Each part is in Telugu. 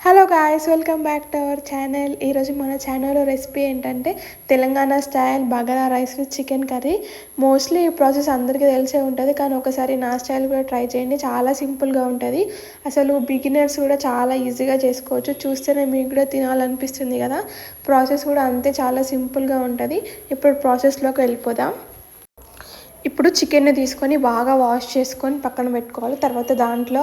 Hello guys, welcome back to our channel. ఈరోజు మన ఛానల్లో రెసిపీ ఏంటంటే Telangana style bagara rice with chicken curry. Mostly ఈ ప్రాసెస్ అందరికీ తెలిసే ఉంటుంది, కానీ ఒకసారి నా స్టైల్ కూడా ట్రై చేయండి. చాలా సింపుల్గా ఉంటుంది. అసలు బిగినర్స్ కూడా చాలా ఈజీగా చేసుకోవచ్చు. చూస్తేనే మీకు కూడా తినాలనిపిస్తుంది కదా. ప్రాసెస్ కూడా అంతే చాలా సింపుల్గా ఉంటుంది. ఇప్పుడు ప్రాసెస్లోకి వెళ్ళిపోదాం. ఇప్పుడు చికెన్ని తీసుకొని బాగా వాష్ చేసుకొని పక్కన పెట్టుకోవాలి. తర్వాత దాంట్లో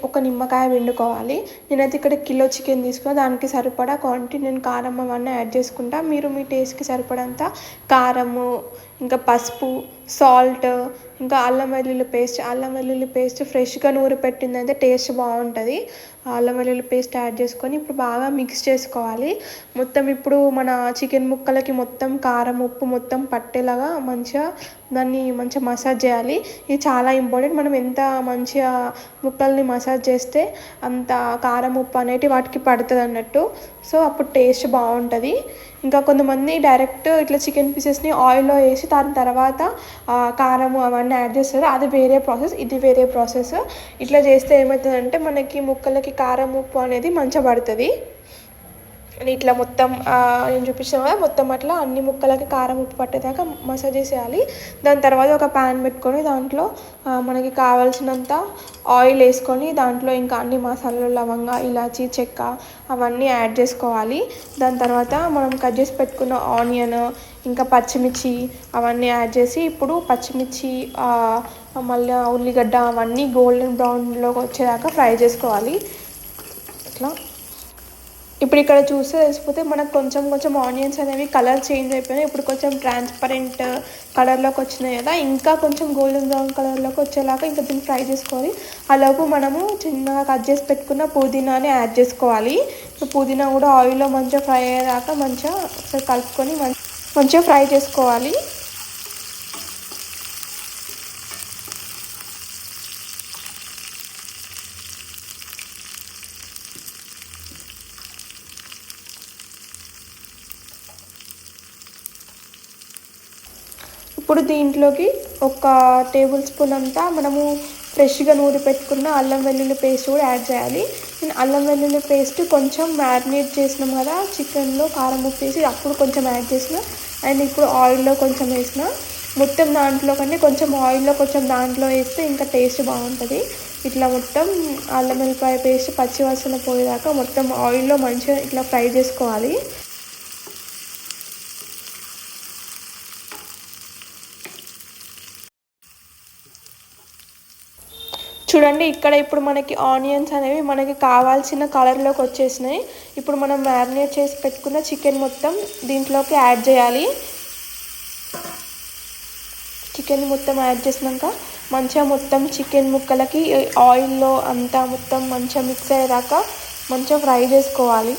ఒక నిమ్మకాయ పిండుకోవాలి. నేనైతే ఇక్కడ కిలో చికెన్ తీసుకున్నా, దానికి సరిపడా క్వాంటిటీ నేను కారం అవన్నీ యాడ్ చేసుకుంటా. మీరు మీ టేస్ట్కి సరిపడంత కారము, ఇంకా పసుపు, సాల్ట్, ఇంకా అల్లం వెల్లుల్లి పేస్ట్ ఫ్రెష్గా నూరి పెట్టిందంటే టేస్ట్ బాగుంటుంది. అల్లం వెల్లుల్లి పేస్ట్ యాడ్ చేసుకొని ఇప్పుడు బాగా మిక్స్ చేసుకోవాలి. మొత్తం ఇప్పుడు మన చికెన్ ముక్కలకి మొత్తం కారం ఉప్పు మొత్తం పట్టేలాగా దాన్ని మంచిగా మసాజ్ చేయాలి. ఇది చాలా ఇంపార్టెంట్. మనం ఎంత మంచిగా ముక్కల్ని మసాజ్ చేస్తే అంత కారం ఉప్పు అనేటి వాటికి పడుతుంది అన్నట్టు. సో అప్పుడు టేస్ట్ బాగుంటుంది. ఇంకా కొంతమంది డైరెక్ట్ ఇట్లా చికెన్ పీసెస్ని ఆయిల్లో వేసి దాని తర్వాత కారము అవన్నీ యాడ్ చేస్తారు. అది వేరే ప్రాసెస్, ఇది వేరే ప్రాసెస్. ఇట్లా చేస్తే ఏమవుతుందంటే మనకి ముక్కలకి కారం ఉప్పు అనేది మంచిగా పడుతుంది. ఇట్లా మొత్తం నేను చూపించిన కదా, మొత్తం అట్లా అన్ని ముక్కలకి కారం ఉప్పు పట్టేదాకా మసాజ్ చేసేయాలి. దాని తర్వాత ఒక ప్యాన్ పెట్టుకొని దాంట్లో మనకి కావాల్సినంత ఆయిల్ వేసుకొని దాంట్లో ఇంకా అన్ని మసాలాలు, లవంగా, ఇలాచీ, చెక్క అవన్నీ యాడ్ చేసుకోవాలి. దాని తర్వాత మనం కట్ చేసి పెట్టుకున్న ఆనియన్, ఇంకా పచ్చిమిర్చి అవన్నీ యాడ్ చేసి ఇప్పుడు పచ్చిమిర్చి మళ్ళీ ఉల్లిగడ్డ అవన్నీ గోల్డెన్ బ్రౌన్లోకి వచ్చేదాకా ఫ్రై చేసుకోవాలి. ఇట్లా ఇప్పుడు ఇక్కడ చూస్తే తెలిసిపోతే మనకు కొంచెం ఆనియన్స్ అనేవి కలర్ చేంజ్ అయిపోయినాయి. ఇప్పుడు కొంచెం ట్రాన్స్పరెంట్ కలర్లోకి వచ్చినాయి కదా, ఇంకా కొంచెం గోల్డెన్ బ్రౌన్ కలర్లోకి వచ్చేలాగా ఇంకా దీన్ని ఫ్రై చేసుకోవాలి. అలాగే మనము చిన్నగా కట్ చేసి పెట్టుకున్న పుదీనాని యాడ్ చేసుకోవాలి. పుదీనా కూడా ఆయిల్లో మంచిగా ఫ్రై అయ్యేదాకా మంచిగా ఒకసారి కలుపుకొని మంచిగా ఫ్రై చేసుకోవాలి. ఇప్పుడు దీంట్లోకి ఒక టేబుల్ స్పూన్ అంతా మనము ఫ్రెష్గా నూరి పెట్టుకున్న అల్లం వెల్లుల్లి పేస్ట్ కూడా యాడ్ చేయాలి. నేను అల్లం వెల్లుల్లి పేస్ట్ కొంచెం మ్యారినేట్ చేసినాం కదా చికెన్లో, కారం ఉప్పు వేసి అప్పుడు కొంచెం యాడ్ చేసిన, అండ్ ఇప్పుడు ఆయిల్లో కొంచెం వేసిన. మొత్తం దాంట్లో కంటే కొంచెం ఆయిల్లో కొంచెం దాంట్లో వేస్తే ఇంకా టేస్ట్ బాగుంటుంది. ఇట్లా మొత్తం అల్లం వెల్లిపాయ పేస్ట్ పచ్చి వాసన పోయేదాకా మొత్తం ఆయిల్లో మంచిగా ఇట్లా ఫ్రై చేసుకోవాలి. చూడండి, ఇక్కడ ఇప్పుడు మనకి ఆనియన్స్ అనేవి మనకి కావాల్సిన కలర్లోకి వచ్చేసినాయి. ఇప్పుడు మనం మ్యారినేట్ చేసి పెట్టుకున్న చికెన్ మొత్తం దీంట్లోకి యాడ్ చేయాలి. చికెన్ మొత్తం యాడ్ చేసినాక మంచిగా మొత్తం చికెన్ ముక్కలకి ఆయిల్లో అంతా మొత్తం మంచిగా మిక్స్ అయ్యేదాకా మంచిగా ఫ్రై చేసుకోవాలి.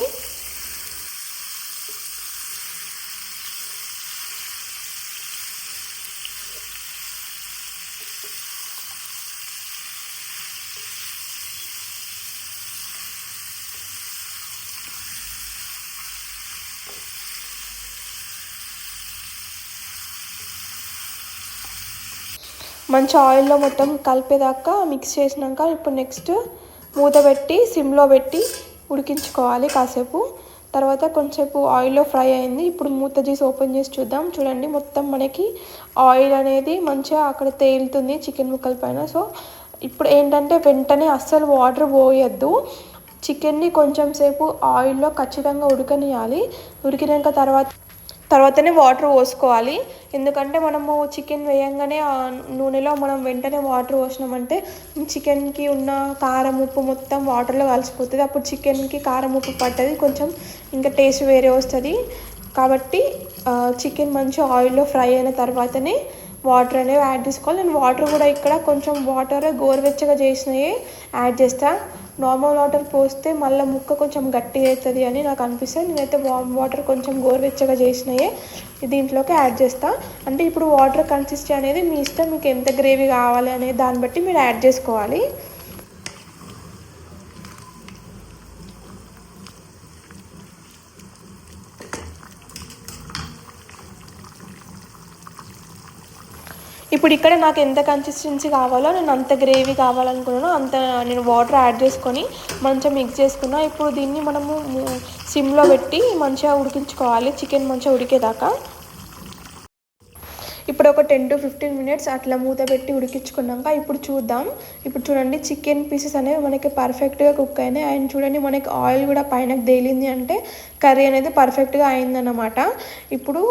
మంచి ఆయిల్లో మొత్తం కలిపేదాకా మిక్స్ చేసినాక ఇప్పుడు నెక్స్ట్ మూత పెట్టి సిమ్లో పెట్టి ఉడికించుకోవాలి కాసేపు. తర్వాత కొంచెంసేపు ఆయిల్లో ఫ్రై అయింది. ఇప్పుడు మూత తీసి ఓపెన్ చేసి చూద్దాం. చూడండి, మొత్తం మనకి ఆయిల్ అనేది మంచిగా అక్కడ తేలుతుంది చికెన్ ముక్కల పైన. సో ఇప్పుడు ఏంటంటే వెంటనే అస్సలు వాటర్ పోయొద్దు. చికెన్ని కొంచెం సేపు ఆయిల్లో ఖచ్చితంగా ఉడకనియాలి. ఉడికినాక తర్వాతనే వాటర్ పోసుకోవాలి. ఎందుకంటే మనము చికెన్ వేయంగానే నూనెలో మనం వెంటనే వాటర్ పోసినామంటే చికెన్కి ఉన్న కారం ఉప్పు మొత్తం వాటర్లో కలిసిపోతుంది. అప్పుడు చికెన్కి కారం ఉప్పు పట్టది, కొంచెం ఇంకా టేస్ట్ వేరే వస్తుంది. కాబట్టి చికెన్ మంచిగా ఆయిల్లో ఫ్రై అయిన తర్వాతనే వాటర్ అనేవి యాడ్ చేసుకోవాలి. నేను వాటర్ కూడా ఇక్కడ కొంచెం వాటర్ గోరువెచ్చగా చేసినవి యాడ్ చేస్తాను. నార్మల్ వాటర్ పోస్తే మళ్ళీ ముక్క కొంచెం గట్టిగా అవుతుంది అని నాకు అనిపిస్తుంది. నేనైతే వామ్ వాటర్ కొంచెం గోరువెచ్చగా చేసినవి దీంట్లోకి యాడ్ చేస్తాను. అంటే ఇప్పుడు వాటర్ కన్సిస్టెన్సీ అనేది మీ ఇష్టం, మీకు ఎంత గ్రేవీ కావాలి అనే దాన్ని బట్టి మీరు యాడ్ చేసుకోవాలి. ఇప్పుడు ఇక్కడ నాకు ఎంత కన్సిస్టెన్సీ కావాలో, నేను అంత గ్రేవీ కావాలనుకున్నానో అంత నేను వాటర్ యాడ్ చేసుకొని మంచిగా మిక్స్ చేసుకున్నా. ఇప్పుడు దీన్ని మనము సిమ్లో పెట్టి మంచిగా ఉడికించుకోవాలి, చికెన్ మంచిగా ఉడికేదాకా. ఇప్పుడు ఒక 10 to 15 మినిట్స్ అట్లా మూత పెట్టి ఉడికించుకున్నాక ఇప్పుడు చూద్దాం. ఇప్పుడు చూడండి, చికెన్ పీసెస్ అనేవి మనకి పర్ఫెక్ట్గా కుక్ అయినాయి. అండ్ చూడండి, మనకి ఆయిల్ కూడా పైనకి తేలింది అంటే కర్రీ అనేది పర్ఫెక్ట్గా అయిందన్నమాట. ఇప్పుడు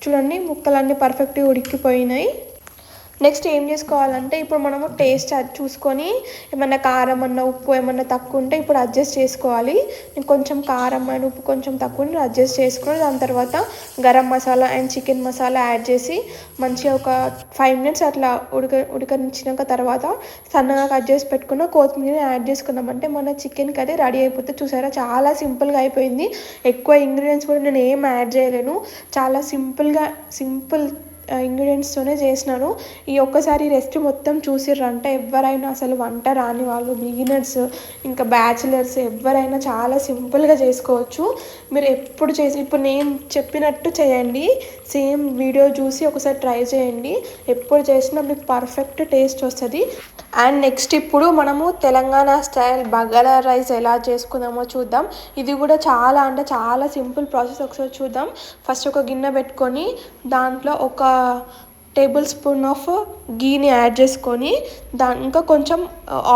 చూడండి, ముక్కలన్నీ పర్ఫెక్ట్గా ఉడికిపోయినాయి. నెక్స్ట్ ఏం చేసుకోవాలంటే, ఇప్పుడు మనము టేస్ట్ చూసుకొని ఏమన్నా కారం అన్న ఉప్పు ఏమన్నా తక్కువ ఉంటే ఇప్పుడు అడ్జస్ట్ చేసుకోవాలి. కొంచెం కారం అండ్ ఉప్పు కొంచెం తక్కువ ఉంటే అడ్జస్ట్ చేసుకొని దాని తర్వాత garam masala and chicken masala add చేసి మంచిగా ఒక 5 మినిట్స్ అట్లా ఉడకనిచ్చినాక తర్వాత సన్నగా కట్ చేసి పెట్టుకున్న కొత్తిమీర యాడ్ చేసుకున్నామంటే మన చికెన్ కర్రీ రెడీ అయిపోతే. చూసారా, చాలా సింపుల్గా అయిపోయింది. ఎక్కువ ఇంగ్రీడియంట్స్ కూడా నేను ఏం యాడ్ చేయలేను, చాలా సింపుల్ ఇంగ్రీడియంట్స్తోనే చేసినాను. ఈ ఒక్కసారి రెసిపీ మొత్తం చూసిర్రంటే ఎవరైనా, అసలు వంట రాని వాళ్ళు, బిగినర్స్, ఇంకా బ్యాచిలర్స్ ఎవరైనా చాలా సింపుల్గా చేసుకోవచ్చు. మీరు ఎప్పుడు ఇప్పుడు నేను చెప్పినట్టు చేయండి, సేమ్ వీడియో చూసి ఒకసారి ట్రై చేయండి. ఎప్పుడు చేసినా మీకు పర్ఫెక్ట్ టేస్ట్ వస్తుంది. అండ్ నెక్స్ట్ ఇప్పుడు మనము తెలంగాణ స్టైల్ బగారా రైస్ ఎలా చేసుకుందామో చూద్దాం. ఇది కూడా చాలా సింపుల్ ప్రాసెస్. ఒకసారి చూద్దాం. ఫస్ట్ ఒక గిన్నె పెట్టుకొని దాంట్లో ఒక టేబుల్ స్పూన్ ఆఫ్ గీని యాడ్ చేసుకొని ఇంకా కొంచెం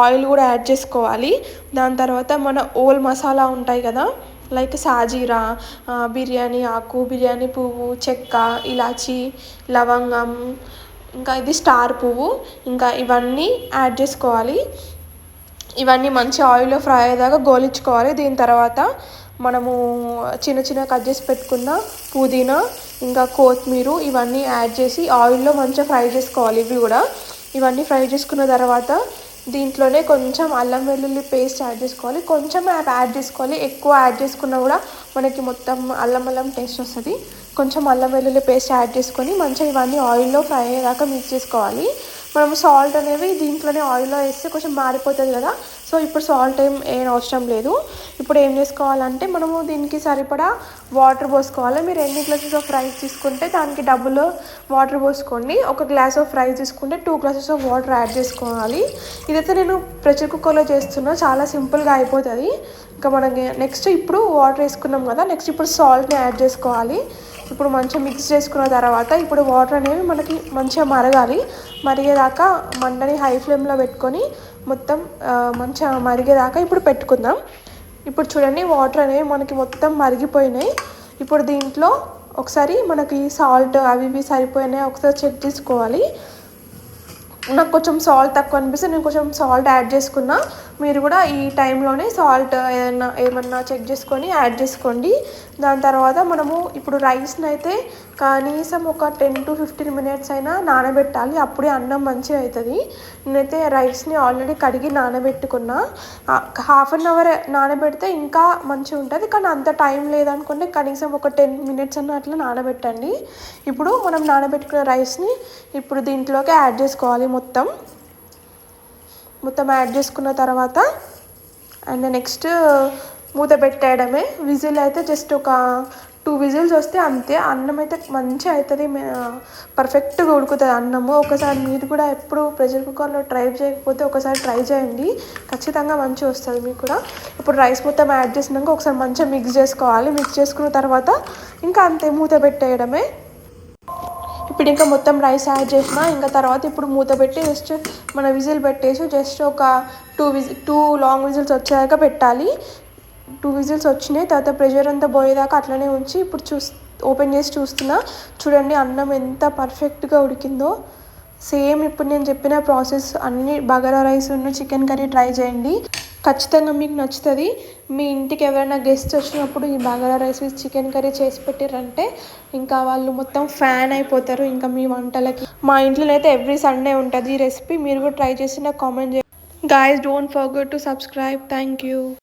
ఆయిల్ కూడా యాడ్ చేసుకోవాలి. దాని తర్వాత మన ఓల్ మసాలా ఉంటాయి కదా, లైక్ సాజీరా, బిర్యానీ ఆకు, బిర్యానీ పువ్వు, చెక్క, ఇలాచి, లవంగం, ఇంకా ఇది స్టార్ పువ్వు, ఇంకా ఇవన్నీ యాడ్ చేసుకోవాలి. ఇవన్నీ మంచి ఆయిల్లో ఫ్రై అయ్యేదాకా గోలించుకోవాలి. దీని తర్వాత మనము చిన్న కట్ చేసి పెట్టుకున్న పుదీనా ఇంకా కొత్తిమీర ఇవన్నీ యాడ్ చేసి ఆయిల్లో మంచిగా ఫ్రై చేసుకోవాలి. ఇవన్నీ ఫ్రై చేసుకున్న తర్వాత దీంట్లోనే కొంచెం అల్లం వెల్లుల్లి పేస్ట్ యాడ్ చేసుకోవాలి. కొంచెం యాడ్ చేసుకోవాలి, ఎక్కువ యాడ్ చేసుకున్నా కూడా మనకి మొత్తం అల్లం టేస్ట్ వస్తుంది. కొంచెం అల్లం వెల్లుల్లి పేస్ట్ యాడ్ చేసుకొని మంచిగా ఇవన్నీ ఆయిల్లో ఫ్రై అయ్యేదాకా మిక్స్ చేసుకోవాలి. మనం సాల్ట్ అనేవి దీంట్లోనే ఆయిల్లో వేస్తే కొంచెం మారిపోతుంది కదా, సో ఇప్పుడు సాల్ట్ ఏం అవసరం లేదు. ఇప్పుడు ఏం చేసుకోవాలంటే మనము దీనికి సరిపడా వాటర్ పోసుకోవాలి. మీరు ఎన్ని గ్లాసెస్ ఆఫ్ రైస్ తీసుకుంటే దానికి డబుల్ వాటర్ పోసుకోండి. ఒక గ్లాస్ ఆఫ్ రైస్ తీసుకుంటే 2 గ్లాసెస్ ఆఫ్ వాటర్ యాడ్ చేసుకోవాలి. ఇదైతే నేను ప్రెషర్ కుక్కర్లో చేస్తున్నా, చాలా సింపుల్గా అయిపోతుంది. ఇంకా మనకి నెక్స్ట్ ఇప్పుడు వాటర్ వేసుకున్నాం కదా, నెక్స్ట్ ఇప్పుడు సాల్ట్ని యాడ్ చేసుకోవాలి. ఇప్పుడు మంచిగా మిక్స్ చేసుకున్న తర్వాత ఇప్పుడు వాటర్ అనేవి మనకి మంచిగా మరిగేదాకా మంటని హై ఫ్లేమ్లో పెట్టుకొని మొత్తం మంచిగా మరిగేదాకా ఇప్పుడు పెట్టుకుందాం. ఇప్పుడు చూడండి, వాటర్ అనేవి మనకి మొత్తం మరిగిపోయినాయి. ఇప్పుడు దీంట్లో ఒకసారి మనకి సాల్ట్ అవి సరిపోయినాయి ఒకసారి చెక్ చేసుకోవాలి. నాకు కొంచెం సాల్ట్ తక్కువ అనిపిస్తే నేను కొంచెం సాల్ట్ యాడ్ చేసుకున్నా. మీరు కూడా ఈ టైంలోనే సాల్ట్ ఏమన్నా చెక్ చేసుకొని యాడ్ చేసుకోండి. దాని తర్వాత మనము ఇప్పుడు రైస్ని అయితే కనీసం ఒక 10 to 15 మినిట్స్ అయినా నానబెట్టాలి, అప్పుడే అన్నం మంచిగా అవుతుంది. నేనైతే రైస్ని ఆల్రెడీ కడిగి నానబెట్టుకున్నా. హాఫ్ అన్ అవర్ నానబెడితే ఇంకా మంచిగా ఉంటుంది, కానీ అంత టైం లేదనుకుంటే కనీసం ఒక 10 మినిట్స్ అన్న అట్లా నానబెట్టండి. ఇప్పుడు మనం నానబెట్టుకున్న రైస్ని ఇప్పుడు దీంట్లోకి యాడ్ చేసుకోవాలి. మొత్తం యాడ్ చేసుకున్న తర్వాత అండ్ నెక్స్ట్ మూత పెట్టేయడమే. విజిల్ అయితే జస్ట్ ఒక 2 విజిల్స్ వస్తే అంతే. అన్నం అయితే మంచిగా అవుతుంది, పర్ఫెక్ట్గా ఉడుకుతుంది అన్నము. ఒకసారి మీరు కూడా ఎప్పుడు ప్రెషర్ కుక్కర్లో ట్రై చేయకపోతే ఒకసారి ట్రై చేయండి, ఖచ్చితంగా మంచిగా వస్తుంది మీకు కూడా. ఇప్పుడు రైస్ మొత్తం యాడ్ చేసినాక ఒకసారి మంచిగా మిక్స్ చేసుకోవాలి. మిక్స్ చేసుకున్న తర్వాత ఇంకా అంతే, మూత పెట్టేయడమే. ఇప్పుడు ఇంకా మొత్తం రైస్ యాడ్ చేసిన ఇంకా తర్వాత ఇప్పుడు మూత పెట్టి జస్ట్ మన విజిల్ పెట్టేసి జస్ట్ ఒక 2 లాంగ్ విజిల్స్ వచ్చేదాకా పెట్టాలి. 2 విజిల్స్ వచ్చినాయి. తర్వాత ప్రెషర్ అంతా పోయేదాకా అట్లనే ఉంచి ఇప్పుడు ఓపెన్ చేసి చూస్తున్నా. చూడండి, అన్నం ఎంత పర్ఫెక్ట్గా ఉడికిందో. సేమ్ ఇప్పుడు నేను చెప్పిన ప్రాసెస్ అన్ని bagara rice chicken curry try చేయండి, ఖచ్చితంగా మీకు నచ్చుతుంది. మీ ఇంటికి ఎవరైనా గెస్ట్ వచ్చినప్పుడు ఈ బగారా రైస్ చికెన్ కర్రీ చేసి పెట్టారంటే ఇంకా వాళ్ళు మొత్తం ఫ్యాన్ అయిపోతారు ఇంకా మీ వంటలకి. మా ఇంట్లో అయితే ఎవ్రీ సండే ఉంటుంది ఈ రెసిపీ. మీరు కూడా ట్రై చేసి నాకు కామెంట్ చేయండి. Guys, don't forget to subscribe. Thank you.